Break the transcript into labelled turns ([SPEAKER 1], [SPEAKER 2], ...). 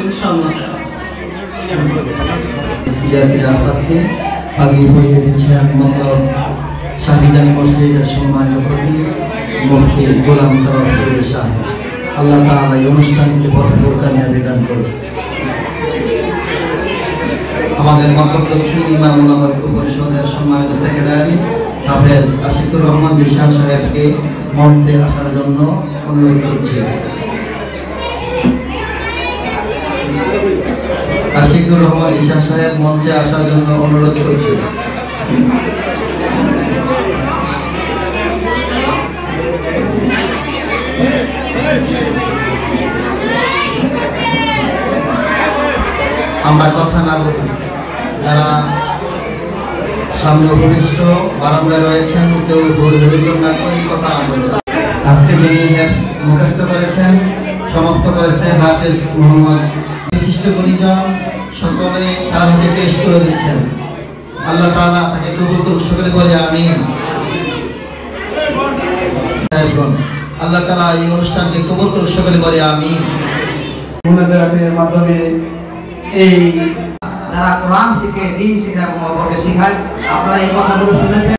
[SPEAKER 1] ইনশাআল্লাহ।
[SPEAKER 2] ইয়াসির আরাফাতকে আগে পড়িয়ে দিচ্ছেন মতলব শাহিদানি মসজিদের সম্মানিত খতিব মুফতি গোলাম সরোয়ার ফরিদ সাহেব। আল্লাহ তাআলা এই অনুষ্ঠানকে ভরপুর কামিয়াবি দান করুন। আমাদের মতলব দক্ষিণ ইমাম উলামা ঐক্য পরিষদের সম্মানিত সেক্রেটারি হাফেজ আশিকুর রহমান জিশান সাহেবকে মঞ্চে আসার জন্য অনুরোধ করছি। আশিকুর রহমান জিশান সাহেব মঞ্চে আসার জন্য অনুরোধ করছি। আমরা কথা না বলি, যারা সামনে উপবিষ্ট বারান্দায় রয়েছেন কেউ ভুল না করে কথা না বলি। আজকে যিনি মুখস্থ করেছেন, সমাপ্ত করেছেন হাফেজ মোহাম্মদ, বিশিষ্ট গুণীজন সকলে তার হাতে পেশ করে দিচ্ছেন। আল্লাহ তাআলা তাকে কবুল করুন, সকলে বলে আমিন। আল্লাহ তাআলা এই অনুষ্ঠানকে কবুল করুন, সকলে বলে আমিন।
[SPEAKER 3] মুনাজাতের মাধ্যমে এই
[SPEAKER 2] যারা কোরআন শিখে, দ্বীন শিখায় এবং অপরকে শিখায়, আপনারা এই কথাগুলো শুনেছেন।